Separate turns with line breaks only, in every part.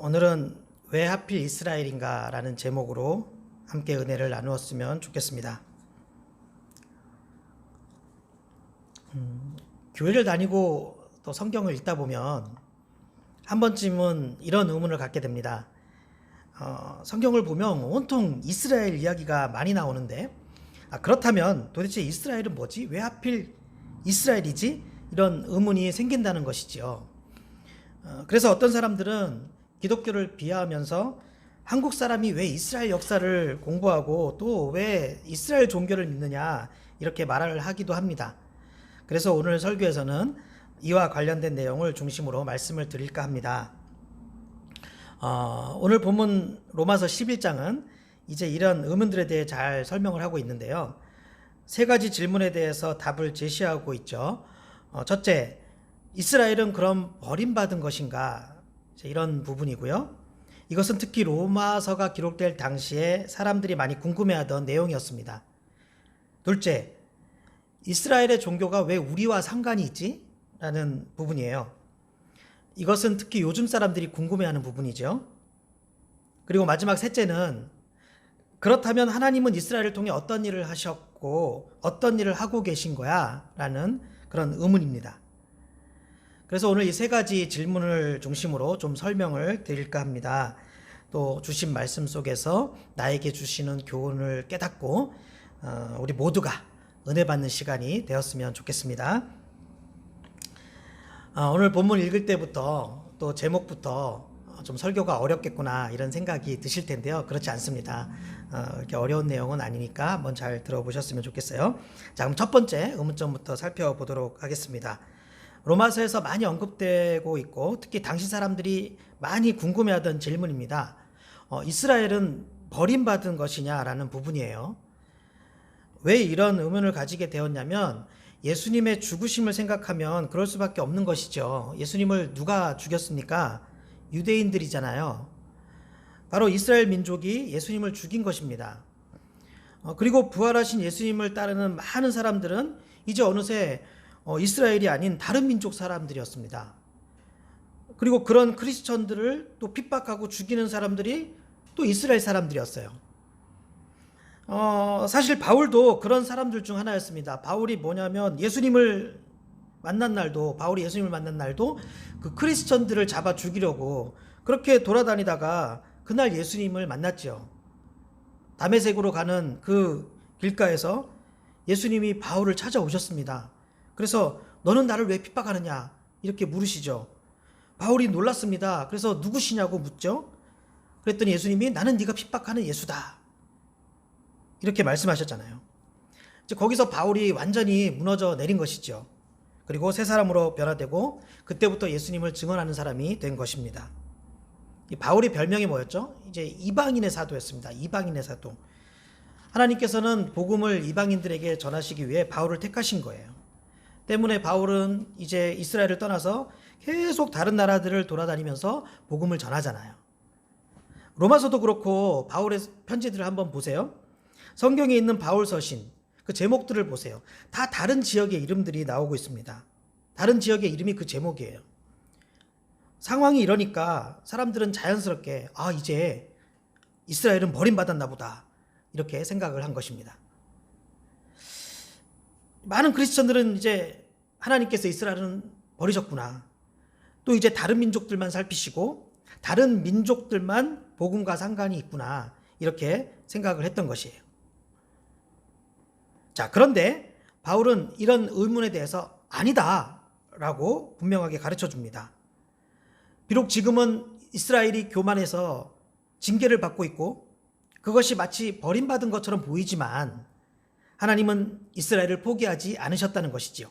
오늘은 왜 하필 이스라엘인가 라는 제목으로 함께 은혜를 나누었으면 좋겠습니다. 교회를 다니고 또 성경을 읽다 보면 한 번쯤은 이런 의문을 갖게 됩니다. 성경을 보면 온통 이스라엘 이야기가 많이 나오는데 그렇다면 도대체 이스라엘은 뭐지? 왜 하필 이스라엘이지? 이런 의문이 생긴다는 것이지요. 그래서 어떤 사람들은 기독교를 비하하면서 한국 사람이 왜 이스라엘 역사를 공부하고 또 왜 이스라엘 종교를 믿느냐 이렇게 말을 하기도 합니다. 그래서 오늘 설교에서는 이와 관련된 내용을 중심으로 말씀을 드릴까 합니다. 오늘 본문 로마서 11장은 이제 이런 의문들에 대해 잘 설명을 하고 있는데요. 세 가지 질문에 대해서 답을 제시하고 있죠. 첫째, 이스라엘은 그럼 버림받은 것인가? 이런 부분이고요. 이것은 특히 로마서가 기록될 당시에 사람들이 많이 궁금해하던 내용이었습니다. 둘째, 이스라엘의 종교가 왜 우리와 상관이 있지? 라는 부분이에요. 이것은 특히 요즘 사람들이 궁금해하는 부분이죠. 그리고 마지막 셋째는 그렇다면 하나님은 이스라엘을 통해 어떤 일을 하셨고 어떤 일을 하고 계신 거야? 라는 그런 의문입니다. 그래서 오늘 이 세 가지 질문을 중심으로 좀 설명을 드릴까 합니다. 또 주신 말씀 속에서 나에게 주시는 교훈을 깨닫고 우리 모두가 은혜 받는 시간이 되었으면 좋겠습니다. 오늘 본문 읽을 때부터 또 제목부터 좀 설교가 어렵겠구나 이런 생각이 드실 텐데요. 그렇지 않습니다. 이렇게 어려운 내용은 아니니까 한번 잘 들어보셨으면 좋겠어요. 자, 그럼 첫 번째 의문점부터 살펴보도록 하겠습니다. 로마서에서 많이 언급되고 있고 특히 당시 사람들이 많이 궁금해하던 질문입니다. 이스라엘은 버림받은 것이냐라는 부분이에요. 왜 이런 의문을 가지게 되었냐면 예수님의 죽으심을 생각하면 그럴 수밖에 없는 것이죠. 예수님을 누가 죽였습니까? 유대인들이잖아요. 바로 이스라엘 민족이 예수님을 죽인 것입니다. 그리고 부활하신 예수님을 따르는 많은 사람들은 이제 어느새 이스라엘이 아닌 다른 민족 사람들이었습니다. 그리고 그런 크리스천들을 또 핍박하고 죽이는 사람들이 또 이스라엘 사람들이었어요. 사실 바울도 그런 사람들 중 하나였습니다. 바울이 뭐냐면 바울이 예수님을 만난 날도 그 크리스천들을 잡아 죽이려고 그렇게 돌아다니다가 그날 예수님을 만났죠. 다메섹으로 가는 그 길가에서 예수님이 바울을 찾아오셨습니다. 그래서 너는 나를 왜 핍박하느냐 이렇게 물으시죠. 바울이 놀랐습니다. 그래서 누구시냐고 묻죠. 그랬더니 예수님이 나는 네가 핍박하는 예수다 이렇게 말씀하셨잖아요. 이제 거기서 바울이 완전히 무너져 내린 것이죠. 그리고 새 사람으로 변화되고 그때부터 예수님을 증언하는 사람이 된 것입니다. 이 바울의 별명이 뭐였죠? 이제 이방인의 사도였습니다. 이방인의 사도. 하나님께서는 복음을 이방인들에게 전하시기 위해 바울을 택하신 거예요. 때문에 바울은 이제 이스라엘을 떠나서 계속 다른 나라들을 돌아다니면서 복음을 전하잖아요. 로마서도 그렇고 바울의 편지들을 한번 보세요. 성경에 있는 바울 서신 그 제목들을 보세요. 다 다른 지역의 이름들이 나오고 있습니다. 다른 지역의 이름이 그 제목이에요. 상황이 이러니까 사람들은 자연스럽게 이제 이스라엘은 버림받았나 보다 이렇게 생각을 한 것입니다. 많은 크리스천들은 이제 하나님께서 이스라엘은 버리셨구나. 또 이제 다른 민족들만 살피시고 다른 민족들만 복음과 상관이 있구나. 이렇게 생각을 했던 것이에요. 자, 그런데 바울은 이런 의문에 대해서 아니다라고 분명하게 가르쳐 줍니다. 비록 지금은 이스라엘이 교만해서 징계를 받고 있고 그것이 마치 버림받은 것처럼 보이지만 하나님은 이스라엘을 포기하지 않으셨다는 것이지요.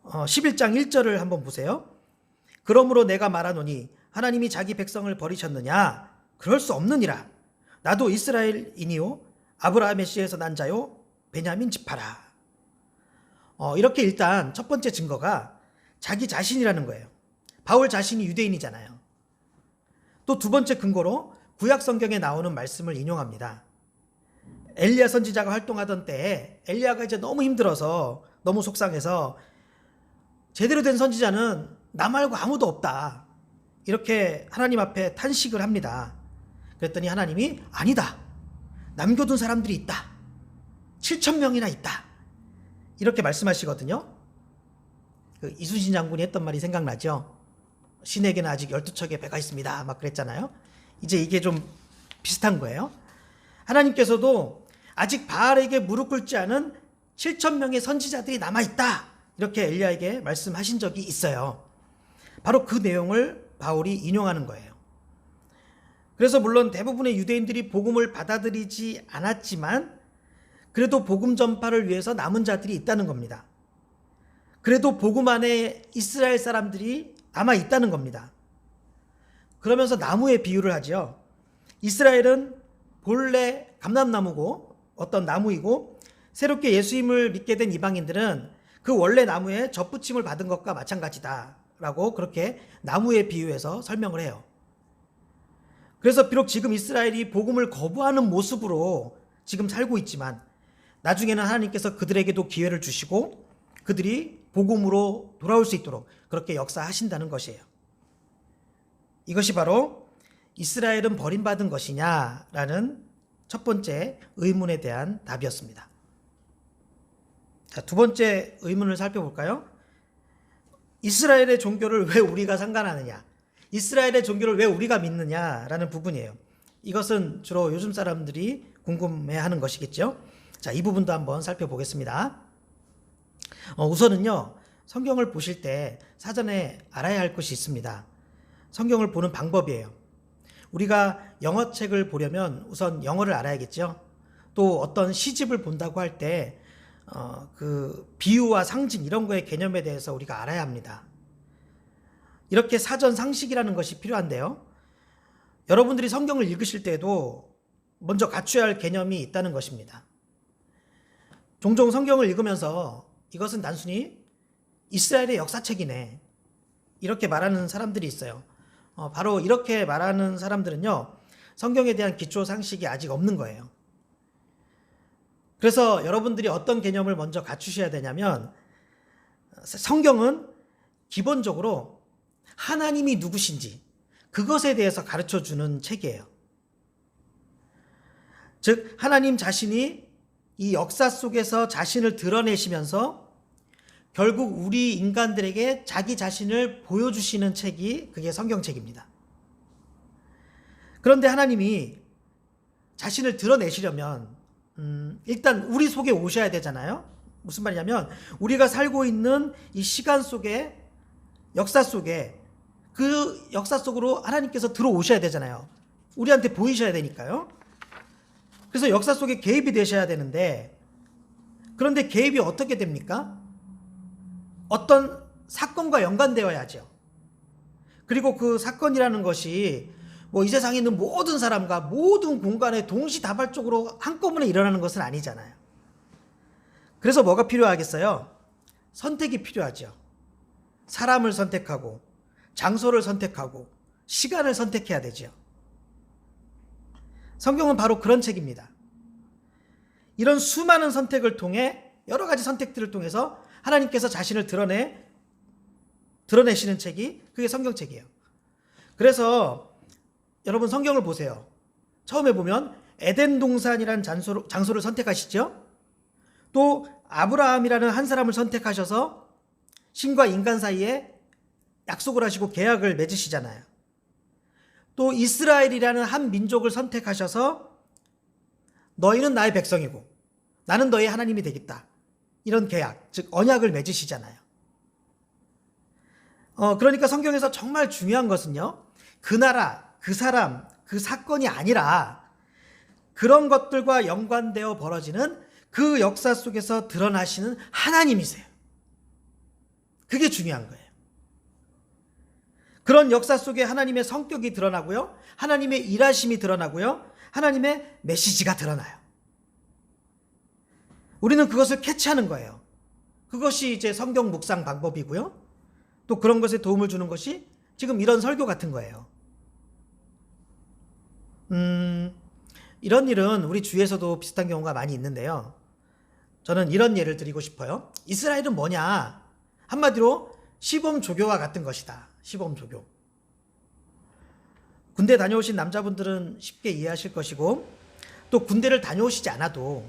11장 1절을 한번 보세요. 그러므로 내가 말하노니 하나님이 자기 백성을 버리셨느냐? 그럴 수 없느니라. 나도 이스라엘이니요 아브라함의 씨에서 난 자요 베냐민 지파라. 이렇게 일단 첫 번째 증거가 자기 자신이라는 거예요. 바울 자신이 유대인이잖아요. 또 두 번째 근거로 구약 성경에 나오는 말씀을 인용합니다. 엘리야 선지자가 활동하던 때에 엘리야가 이제 너무 힘들어서 너무 속상해서 제대로 된 선지자는 나 말고 아무도 없다 이렇게 하나님 앞에 탄식을 합니다. 그랬더니 하나님이 아니다. 남겨둔 사람들이 있다. 7,000명이나 있다. 이렇게 말씀하시거든요. 그 이순신 장군이 했던 말이 생각나죠. 신에게는 아직 12척의 배가 있습니다. 막 그랬잖아요. 이제 이게 좀 비슷한 거예요. 하나님께서도 아직 바알에게 무릎 꿇지 않은 7,000명의 선지자들이 남아있다. 이렇게 엘리야에게 말씀하신 적이 있어요. 바로 그 내용을 바울이 인용하는 거예요. 그래서 물론 대부분의 유대인들이 복음을 받아들이지 않았지만 그래도 복음 전파를 위해서 남은 자들이 있다는 겁니다. 그래도 복음 안에 이스라엘 사람들이 남아 있다는 겁니다. 그러면서 나무의 비유를 하죠. 이스라엘은 본래 감람나무고 어떤 나무이고 새롭게 예수님을 믿게 된 이방인들은 그 원래 나무에 젖붙임을 받은 것과 마찬가지다라고 그렇게 나무의 비유에서 설명을 해요. 그래서 비록 지금 이스라엘이 복음을 거부하는 모습으로 지금 살고 있지만 나중에는 하나님께서 그들에게도 기회를 주시고 그들이 복음으로 돌아올 수 있도록 그렇게 역사하신다는 것이에요. 이것이 바로 이스라엘은 버림받은 것이냐라는 첫 번째 의문에 대한 답이었습니다. 자, 두 번째 의문을 살펴볼까요? 이스라엘의 종교를 왜 우리가 상관하느냐? 이스라엘의 종교를 왜 우리가 믿느냐라는 부분이에요. 이것은 주로 요즘 사람들이 궁금해하는 것이겠죠. 자, 이 부분도 한번 살펴보겠습니다. 우선은요, 성경을 보실 때 사전에 알아야 할 것이 있습니다. 성경을 보는 방법이에요. 우리가 영어책을 보려면 우선 영어를 알아야겠죠. 또 어떤 시집을 본다고 할 때 그 비유와 상징 이런 거의 개념에 대해서 우리가 알아야 합니다. 이렇게 사전 상식이라는 것이 필요한데요. 여러분들이 성경을 읽으실 때도 먼저 갖춰야 할 개념이 있다는 것입니다. 종종 성경을 읽으면서 이것은 단순히 이스라엘의 역사책이네 이렇게 말하는 사람들이 있어요. 바로 이렇게 말하는 사람들은요, 성경에 대한 기초 상식이 아직 없는 거예요. 그래서 여러분들이 어떤 개념을 먼저 갖추셔야 되냐면, 성경은 기본적으로 하나님이 누구신지 그것에 대해서 가르쳐 주는 책이에요. 즉 하나님 자신이 이 역사 속에서 자신을 드러내시면서 결국 우리 인간들에게 자기 자신을 보여주시는 책이 그게 성경책입니다. 그런데 하나님이 자신을 드러내시려면 일단 우리 속에 오셔야 되잖아요. 무슨 말이냐면 우리가 살고 있는 이 시간 속에 역사 속에 그 역사 속으로 하나님께서 들어오셔야 되잖아요. 우리한테 보이셔야 되니까요. 그래서 역사 속에 개입이 되셔야 되는데, 그런데 개입이 어떻게 됩니까? 어떤 사건과 연관되어야죠. 그리고 그 사건이라는 것이 뭐 이 세상에 있는 모든 사람과 모든 공간에 동시다발적으로 한꺼번에 일어나는 것은 아니잖아요. 그래서 뭐가 필요하겠어요? 선택이 필요하죠. 사람을 선택하고 장소를 선택하고 시간을 선택해야 되죠. 성경은 바로 그런 책입니다. 이런 수많은 선택을 통해 여러 가지 선택들을 통해서 하나님께서 자신을 드러내시는 책이 그게 성경책이에요. 그래서 여러분 성경을 보세요. 처음에 보면 에덴 동산이라는 장소를 선택하시죠. 또 아브라함이라는 한 사람을 선택하셔서 신과 인간 사이에 약속을 하시고 계약을 맺으시잖아요. 또 이스라엘이라는 한 민족을 선택하셔서 너희는 나의 백성이고 나는 너의 하나님이 되겠다. 이런 계약, 즉 언약을 맺으시잖아요. 그러니까 성경에서 정말 중요한 것은요, 그 나라, 그 사람, 그 사건이 아니라 그런 것들과 연관되어 벌어지는 그 역사 속에서 드러나시는 하나님이세요. 그게 중요한 거예요. 그런 역사 속에 하나님의 성격이 드러나고요, 하나님의 일하심이 드러나고요, 하나님의 메시지가 드러나요. 우리는 그것을 캐치하는 거예요. 그것이 이제 성경 묵상 방법이고요. 또 그런 것에 도움을 주는 것이 지금 이런 설교 같은 거예요. 이런 일은 우리 주위에서도 비슷한 경우가 많이 있는데요. 저는 이런 예를 드리고 싶어요. 이스라엘은 뭐냐? 한마디로 시범 조교와 같은 것이다. 시범 조교. 군대 다녀오신 남자분들은 쉽게 이해하실 것이고, 또 군대를 다녀오시지 않아도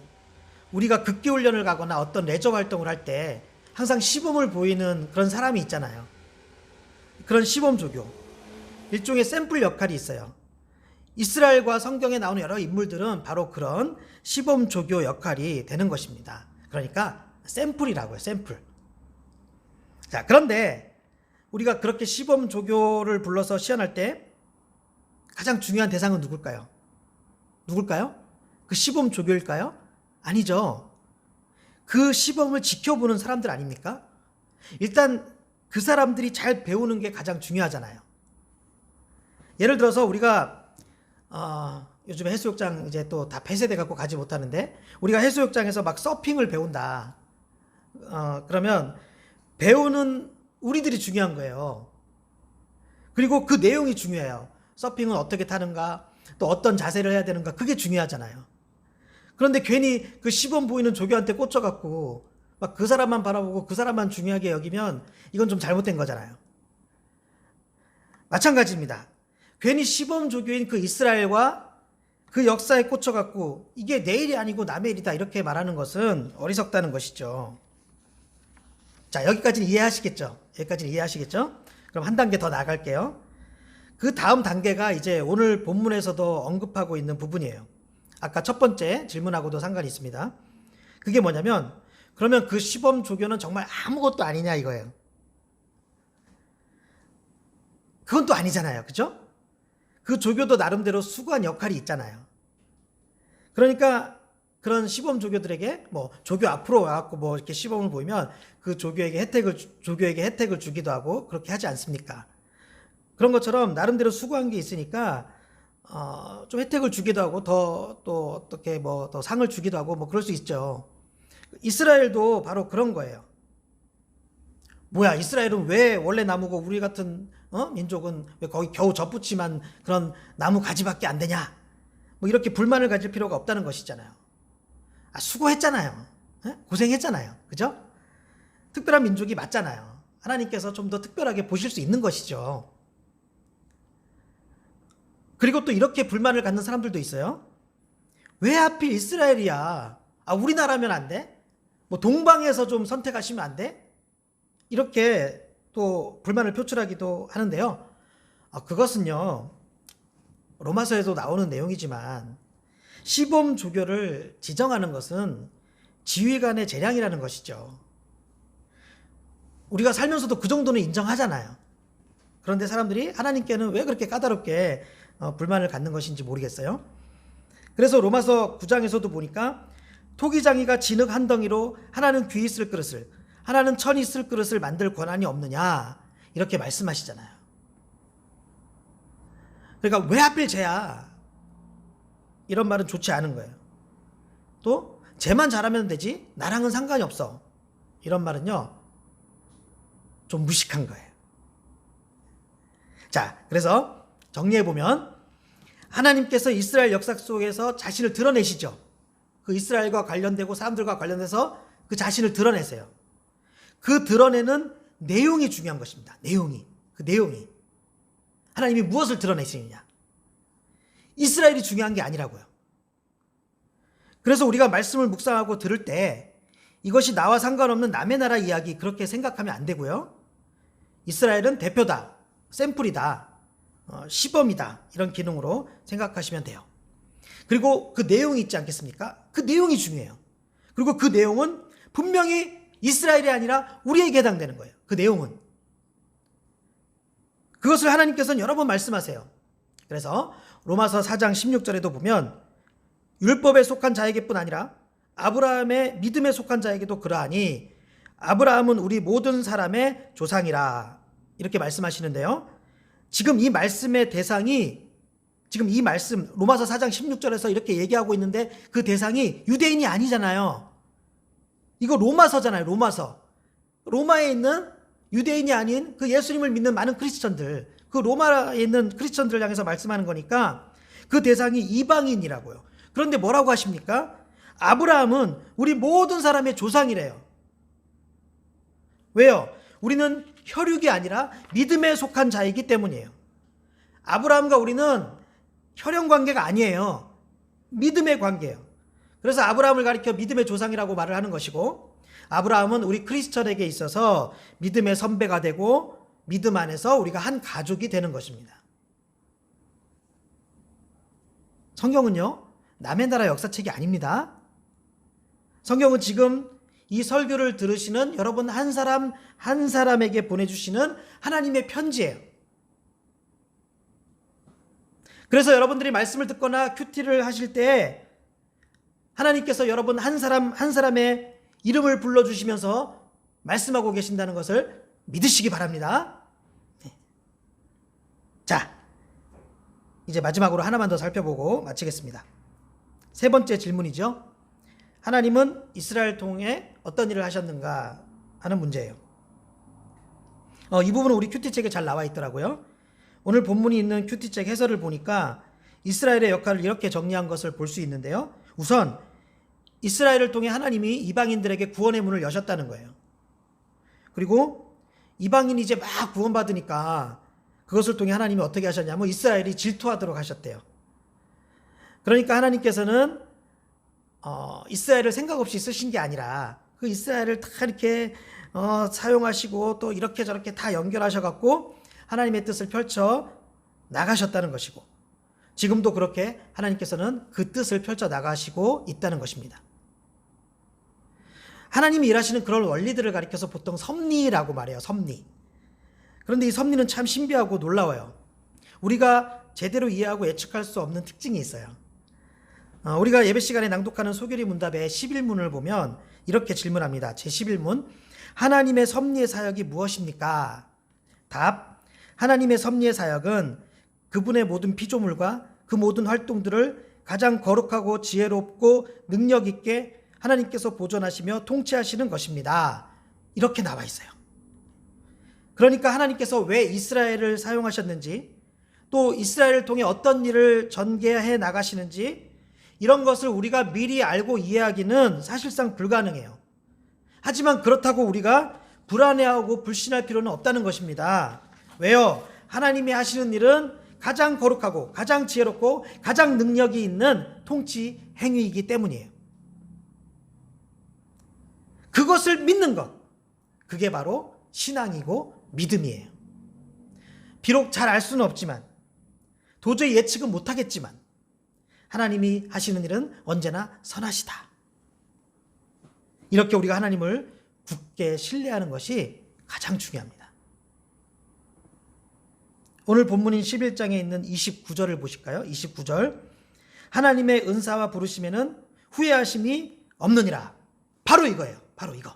우리가 극기훈련을 가거나 어떤 레저 활동을 할 때 항상 시범을 보이는 그런 사람이 있잖아요. 그런 시범조교, 일종의 샘플 역할이 있어요. 이스라엘과 성경에 나오는 여러 인물들은 바로 그런 시범조교 역할이 되는 것입니다. 그러니까 샘플이라고요. 샘플. 자, 그런데 우리가 그렇게 시범조교를 불러서 시연할 때 가장 중요한 대상은 누굴까요? 누굴까요? 그 시범조교일까요? 아니죠. 그 시범을 지켜보는 사람들 아닙니까? 일단 그 사람들이 잘 배우는 게 가장 중요하잖아요. 예를 들어서 우리가 요즘에 해수욕장 이제 또 다 폐쇄돼 갖고 가지 못하는데, 우리가 해수욕장에서 막 서핑을 배운다. 그러면 배우는 우리들이 중요한 거예요. 그리고 그 내용이 중요해요. 서핑은 어떻게 타는가, 또 어떤 자세를 해야 되는가, 그게 중요하잖아요. 그런데 괜히 그 시범 보이는 조교한테 꽂혀갖고 막 그 사람만 바라보고 그 사람만 중요하게 여기면 이건 좀 잘못된 거잖아요. 마찬가지입니다. 괜히 시범 조교인 그 이스라엘과 그 역사에 꽂혀갖고 이게 내 일이 아니고 남의 일이다 이렇게 말하는 것은 어리석다는 것이죠. 자, 여기까지는 이해하시겠죠? 여기까지는 이해하시겠죠? 그럼 한 단계 더 나갈게요. 그 다음 단계가 이제 오늘 본문에서도 언급하고 있는 부분이에요. 아까 첫 번째 질문하고도 상관이 있습니다. 그게 뭐냐면, 그러면 그 시범 조교는 정말 아무것도 아니냐 이거예요. 그건 또 아니잖아요. 그죠? 그 조교도 나름대로 수고한 역할이 있잖아요. 그러니까 그런 시범 조교들에게 뭐 조교 앞으로 와갖고 뭐 이렇게 시범을 보이면 그 조교에게 혜택을 주기도 하고 그렇게 하지 않습니까? 그런 것처럼 나름대로 수고한 게 있으니까 좀 혜택을 주기도 하고 또 어떻게 뭐 더 상을 주기도 하고 뭐 그럴 수 있죠. 이스라엘도 바로 그런 거예요. 뭐야, 이스라엘은 왜 원래 나무고 우리 같은 민족은 왜 거기 겨우 젖붙이만 그런 나무 가지밖에 안 되냐? 뭐 이렇게 불만을 가질 필요가 없다는 것이잖아요. 수고했잖아요. 고생했잖아요. 그죠? 특별한 민족이 맞잖아요. 하나님께서 좀 더 특별하게 보실 수 있는 것이죠. 그리고 또 이렇게 불만을 갖는 사람들도 있어요. 왜 하필 이스라엘이야? 우리나라면 안 돼? 뭐 동방에서 좀 선택하시면 안 돼? 이렇게 또 불만을 표출하기도 하는데요. 그것은요, 로마서에도 나오는 내용이지만 시범 조교를 지정하는 것은 지휘관의 재량이라는 것이죠. 우리가 살면서도 그 정도는 인정하잖아요. 그런데 사람들이 하나님께는 왜 그렇게 까다롭게 불만을 갖는 것인지 모르겠어요. 그래서 로마서 9장에서도 보니까 토기장이가 진흙 한 덩이로 하나는 귀 있을 그릇을, 하나는 천 있을 그릇을 만들 권한이 없느냐 이렇게 말씀하시잖아요. 그러니까 왜 하필 쟤야? 이런 말은 좋지 않은 거예요. 또 쟤만 잘하면 되지 나랑은 상관이 없어, 이런 말은요 좀 무식한 거예요. 자, 그래서 정리해보면 하나님께서 이스라엘 역사 속에서 자신을 드러내시죠. 그 이스라엘과 관련되고 사람들과 관련해서 그 자신을 드러내세요. 그 드러내는 내용이 중요한 것입니다. 그 내용이 하나님이 무엇을 드러내시느냐, 이스라엘이 중요한 게 아니라고요. 그래서 우리가 말씀을 묵상하고 들을 때 이것이 나와 상관없는 남의 나라 이야기 그렇게 생각하면 안 되고요. 이스라엘은 대표다, 샘플이다, 시범이다, 이런 기능으로 생각하시면 돼요. 그리고 그 내용이 있지 않겠습니까? 그 내용이 중요해요. 그리고 그 내용은 분명히 이스라엘이 아니라 우리에게 해당되는 거예요. 그 내용은. 그것을 하나님께서는 여러 번 말씀하세요. 그래서 로마서 4장 16절에도 보면 율법에 속한 자에게뿐 아니라 아브라함의 믿음에 속한 자에게도 그러하니 아브라함은 우리 모든 사람의 조상이라, 이렇게 말씀하시는데요. 지금 이 말씀의 대상이, 지금 이 말씀 로마서 4장 16절에서 이렇게 얘기하고 있는데 그 대상이 유대인이 아니잖아요. 이거 로마서잖아요. 로마서. 로마에 있는 유대인이 아닌 그 예수님을 믿는 많은 크리스천들, 그 로마에 있는 크리스천들을 향해서 말씀하는 거니까 그 대상이 이방인이라고요. 그런데 뭐라고 하십니까? 아브라함은 우리 모든 사람의 조상이래요. 왜요? 우리는 혈육이 아니라 믿음에 속한 자이기 때문이에요. 아브라함과 우리는 혈연 관계가 아니에요. 믿음의 관계예요. 그래서 아브라함을 가리켜 믿음의 조상이라고 말을 하는 것이고, 아브라함은 우리 크리스천에게 있어서 믿음의 선배가 되고 믿음 안에서 우리가 한 가족이 되는 것입니다. 성경은요, 남의 나라 역사책이 아닙니다. 성경은 지금 이 설교를 들으시는 여러분 한 사람 한 사람에게 보내주시는 하나님의 편지예요. 그래서 여러분들이 말씀을 듣거나 큐티를 하실 때 하나님께서 여러분 한 사람 한 사람의 이름을 불러주시면서 말씀하고 계신다는 것을 믿으시기 바랍니다. 자, 이제 마지막으로 하나만 더 살펴보고 마치겠습니다. 세 번째 질문이죠. 하나님은 이스라엘 통해 어떤 일을 하셨는가 하는 문제예요. 이 부분은 우리 큐티책에 잘 나와 있더라고요. 오늘 본문이 있는 큐티책 해설을 보니까 이스라엘의 역할을 이렇게 정리한 것을 볼 수 있는데요. 우선 이스라엘을 통해 하나님이 이방인들에게 구원의 문을 여셨다는 거예요. 그리고 이방인이 이제 막 구원받으니까 그것을 통해 하나님이 어떻게 하셨냐면 이스라엘이 질투하도록 하셨대요. 그러니까 하나님께서는 이스라엘을 생각 없이 쓰신 게 아니라 그 이스라엘을 다 이렇게 사용하시고 또 이렇게 저렇게 다 연결하셔갖고 하나님의 뜻을 펼쳐 나가셨다는 것이고, 지금도 그렇게 하나님께서는 그 뜻을 펼쳐 나가시고 있다는 것입니다. 하나님이 일하시는 그런 원리들을 가리켜서 보통 섭리라고 말해요. 섭리. 그런데 이 섭리는 참 신비하고 놀라워요. 우리가 제대로 이해하고 예측할 수 없는 특징이 있어요. 우리가 예배 시간에 낭독하는 소결이 문답의 11문을 보면 이렇게 질문합니다. 제11문, 하나님의 섭리의 사역이 무엇입니까? 답, 하나님의 섭리의 사역은 그분의 모든 피조물과 그 모든 활동들을 가장 거룩하고 지혜롭고 능력 있게 하나님께서 보존하시며 통치하시는 것입니다. 이렇게 나와 있어요. 그러니까 하나님께서 왜 이스라엘을 사용하셨는지, 또 이스라엘을 통해 어떤 일을 전개해 나가시는지, 이런 것을 우리가 미리 알고 이해하기는 사실상 불가능해요. 하지만 그렇다고 우리가 불안해하고 불신할 필요는 없다는 것입니다. 왜요? 하나님이 하시는 일은 가장 거룩하고 가장 지혜롭고 가장 능력이 있는 통치 행위이기 때문이에요. 그것을 믿는 것, 그게 바로 신앙이고 믿음이에요. 비록 잘 알 수는 없지만, 도저히 예측은 못하겠지만 하나님이 하시는 일은 언제나 선하시다. 이렇게 우리가 하나님을 굳게 신뢰하는 것이 가장 중요합니다. 오늘 본문인 11장에 있는 29절을 보실까요? 29절, 하나님의 은사와 부르심에는 후회하심이 없느니라. 바로 이거예요. 바로 이거.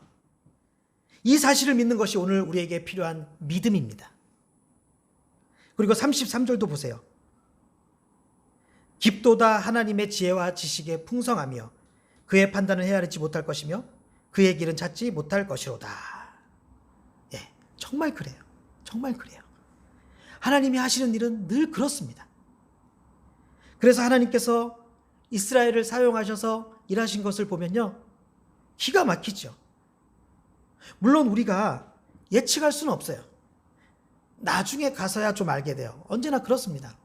이 사실을 믿는 것이 오늘 우리에게 필요한 믿음입니다. 그리고 33절도 보세요. 깊도다 하나님의 지혜와 지식에 풍성하며 그의 판단을 헤아리지 못할 것이며 그의 길은 찾지 못할 것이로다. 예, 정말 그래요. 정말 그래요. 하나님이 하시는 일은 늘 그렇습니다. 그래서 하나님께서 이스라엘을 사용하셔서 일하신 것을 보면요, 기가 막히죠. 물론 우리가 예측할 수는 없어요. 나중에 가서야 좀 알게 돼요. 언제나 그렇습니다.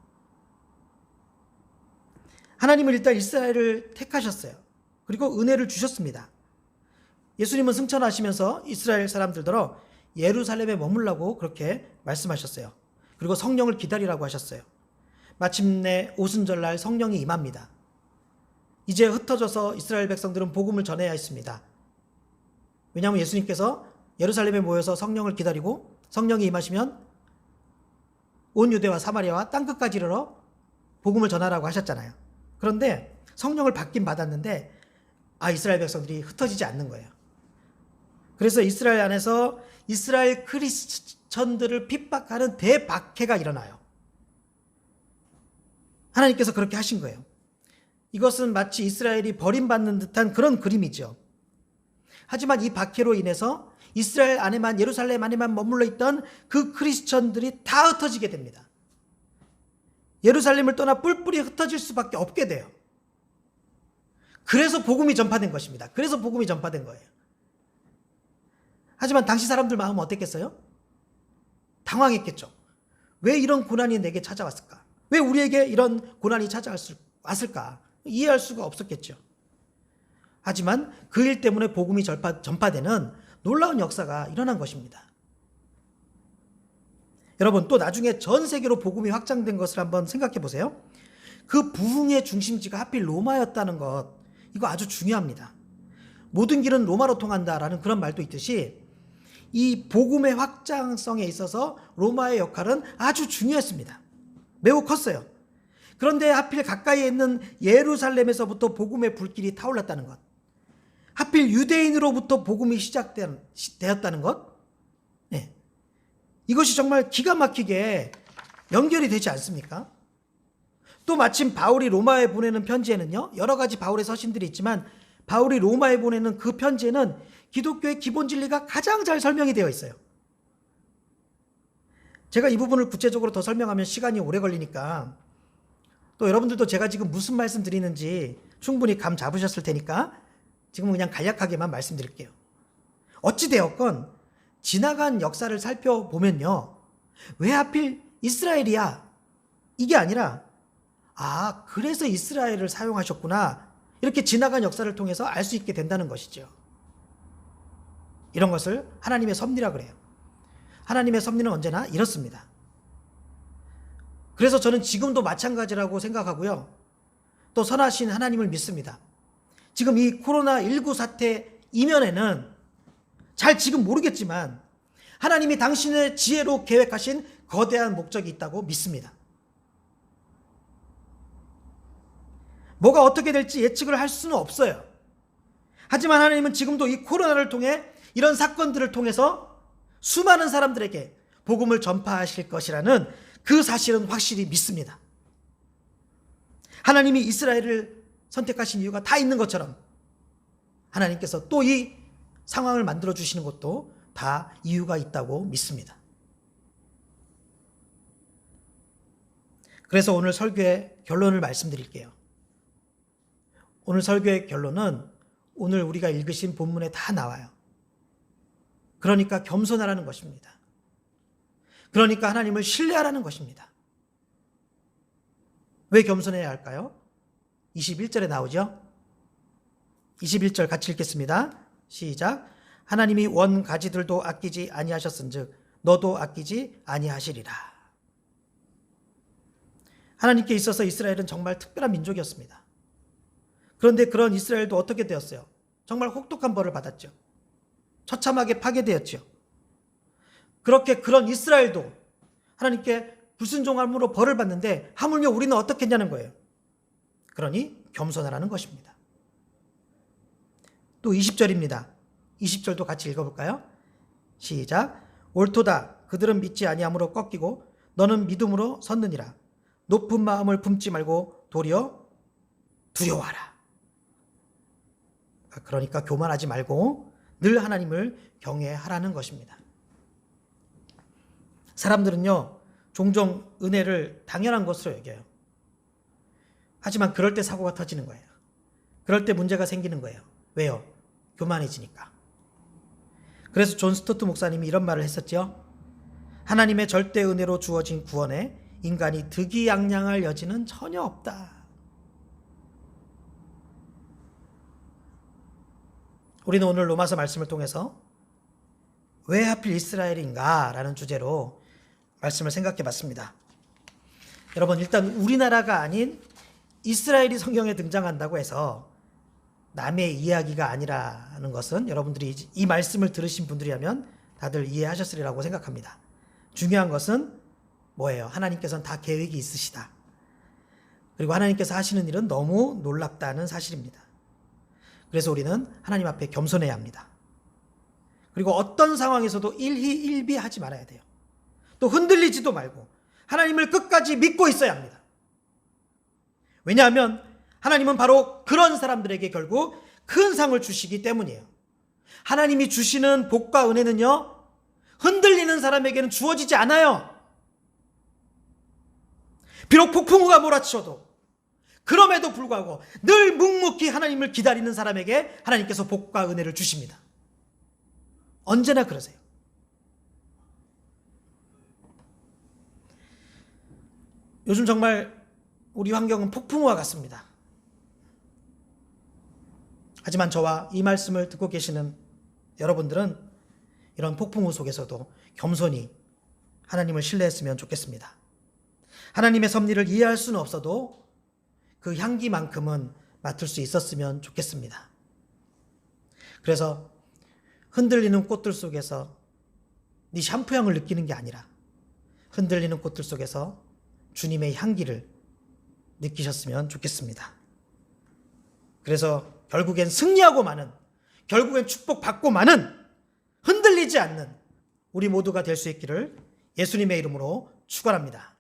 하나님은 일단 이스라엘을 택하셨어요. 그리고 은혜를 주셨습니다. 예수님은 승천하시면서 이스라엘 사람들더러 예루살렘에 머물라고 그렇게 말씀하셨어요. 그리고 성령을 기다리라고 하셨어요. 마침내 오순절날 성령이 임합니다. 이제 흩어져서 이스라엘 백성들은 복음을 전해야 했습니다. 왜냐하면 예수님께서 예루살렘에 모여서 성령을 기다리고 성령이 임하시면 온 유대와 사마리아와 땅끝까지 이르러 복음을 전하라고 하셨잖아요. 그런데 성령을 받긴 받았는데 이스라엘 백성들이 흩어지지 않는 거예요. 그래서 이스라엘 안에서 이스라엘 크리스천들을 핍박하는 대박해가 일어나요. 하나님께서 그렇게 하신 거예요. 이것은 마치 이스라엘이 버림받는 듯한 그런 그림이죠. 하지만 이 박해로 인해서 이스라엘 안에만, 예루살렘 안에만 머물러 있던 그 크리스천들이 다 흩어지게 됩니다. 예루살렘을 떠나 뿔뿔이 흩어질 수밖에 없게 돼요. 그래서 복음이 전파된 것입니다. 그래서 복음이 전파된 거예요. 하지만 당시 사람들 마음은 어땠겠어요? 당황했겠죠. 왜 이런 고난이 내게 찾아왔을까? 왜 우리에게 이런 고난이 찾아왔을까? 이해할 수가 없었겠죠. 하지만 그 일 때문에 복음이 전파되는 놀라운 역사가 일어난 것입니다. 여러분, 또 나중에 전 세계로 복음이 확장된 것을 한번 생각해 보세요. 그 부흥의 중심지가 하필 로마였다는 것, 이거 아주 중요합니다. 모든 길은 로마로 통한다라는 그런 말도 있듯이 이 복음의 확장성에 있어서 로마의 역할은 아주 중요했습니다. 매우 컸어요. 그런데 하필 가까이에 있는 예루살렘에서부터 복음의 불길이 타올랐다는 것, 하필 유대인으로부터 복음이 시작되었다는 것, 네. 이것이 정말 기가 막히게 연결이 되지 않습니까? 또 마침 바울이 로마에 보내는 편지에는요, 여러 가지 바울의 서신들이 있지만 바울이 로마에 보내는 그 편지에는 기독교의 기본 진리가 가장 잘 설명이 되어 있어요. 제가 이 부분을 구체적으로 더 설명하면 시간이 오래 걸리니까, 또 여러분들도 제가 지금 무슨 말씀 드리는지 충분히 감 잡으셨을 테니까 지금 그냥 간략하게만 말씀드릴게요. 어찌되었건 지나간 역사를 살펴보면요, 왜 하필 이스라엘이야? 이게 아니라, 아, 그래서 이스라엘을 사용하셨구나, 이렇게 지나간 역사를 통해서 알 수 있게 된다는 것이죠. 이런 것을 하나님의 섭리라 그래요. 하나님의 섭리는 언제나 이렇습니다. 그래서 저는 지금도 마찬가지라고 생각하고요, 또 선하신 하나님을 믿습니다. 지금 이 코로나19 사태 이면에는 잘 지금 모르겠지만 하나님이 당신의 지혜로 계획하신 거대한 목적이 있다고 믿습니다. 뭐가 어떻게 될지 예측을 할 수는 없어요. 하지만 하나님은 지금도 이 코로나를 통해, 이런 사건들을 통해서 수많은 사람들에게 복음을 전파하실 것이라는 그 사실은 확실히 믿습니다. 하나님이 이스라엘을 선택하신 이유가 다 있는 것처럼 하나님께서 또 이 상황을 만들어 주시는 것도 다 이유가 있다고 믿습니다. 그래서 오늘 설교의 결론을 말씀드릴게요. 오늘 설교의 결론은 오늘 우리가 읽으신 본문에 다 나와요. 그러니까 겸손하라는 것입니다. 그러니까 하나님을 신뢰하라는 것입니다. 왜 겸손해야 할까요? 21절에 나오죠. 21절 같이 읽겠습니다. 시작. 하나님이 원 가지들도 아끼지 아니하셨은즉 너도 아끼지 아니하시리라. 하나님께 있어서 이스라엘은 정말 특별한 민족이었습니다. 그런데 그런 이스라엘도 어떻게 되었어요? 정말 혹독한 벌을 받았죠. 처참하게 파괴되었죠. 그렇게 그런 이스라엘도 하나님께 불순종함으로 벌을 받는데 하물며 우리는 어떻게 했냐는 거예요. 그러니 겸손하라는 것입니다. 또 20절입니다. 20절도 같이 읽어볼까요? 시작. 옳도다. 그들은 믿지 아니함으로 꺾이고 너는 믿음으로 섰느니라. 높은 마음을 품지 말고 도리어 두려워하라. 그러니까 교만하지 말고 늘 하나님을 경외하라는 것입니다. 사람들은요, 종종 은혜를 당연한 것으로 여겨요. 하지만 그럴 때 사고가 터지는 거예요. 그럴 때 문제가 생기는 거예요. 왜요? 교만해지니까. 그래서 존 스토트 목사님이 이런 말을 했었죠. 하나님의 절대 은혜로 주어진 구원에 인간이 득이양양할 여지는 전혀 없다. 우리는 오늘 로마서 말씀을 통해서 왜 하필 이스라엘인가 라는 주제로 말씀을 생각해 봤습니다. 여러분, 일단 우리나라가 아닌 이스라엘이 성경에 등장한다고 해서 남의 이야기가 아니라는 것은 여러분들이 이 말씀을 들으신 분들이라면 다들 이해하셨으리라고 생각합니다. 중요한 것은 뭐예요? 하나님께서는 다 계획이 있으시다. 그리고 하나님께서 하시는 일은 너무 놀랍다는 사실입니다. 그래서 우리는 하나님 앞에 겸손해야 합니다. 그리고 어떤 상황에서도 일희일비하지 말아야 돼요. 또 흔들리지도 말고 하나님을 끝까지 믿고 있어야 합니다. 왜냐하면 하나님은 바로 그런 사람들에게 결국 큰 상을 주시기 때문이에요. 하나님이 주시는 복과 은혜는요, 흔들리는 사람에게는 주어지지 않아요. 비록 폭풍우가 몰아치셔도, 그럼에도 불구하고 늘 묵묵히 하나님을 기다리는 사람에게 하나님께서 복과 은혜를 주십니다. 언제나 그러세요. 요즘 정말 우리 환경은 폭풍우와 같습니다. 하지만 저와 이 말씀을 듣고 계시는 여러분들은 이런 폭풍우 속에서도 겸손히 하나님을 신뢰했으면 좋겠습니다. 하나님의 섭리를 이해할 수는 없어도 그 향기만큼은 맡을 수 있었으면 좋겠습니다. 그래서 흔들리는 꽃들 속에서 네 샴푸 향을 느끼는 게 아니라 흔들리는 꽃들 속에서 주님의 향기를 느끼셨으면 좋겠습니다. 그래서 결국엔 승리하고 마는, 결국엔 축복받고 마는, 흔들리지 않는 우리 모두가 될 수 있기를 예수님의 이름으로 축원합니다.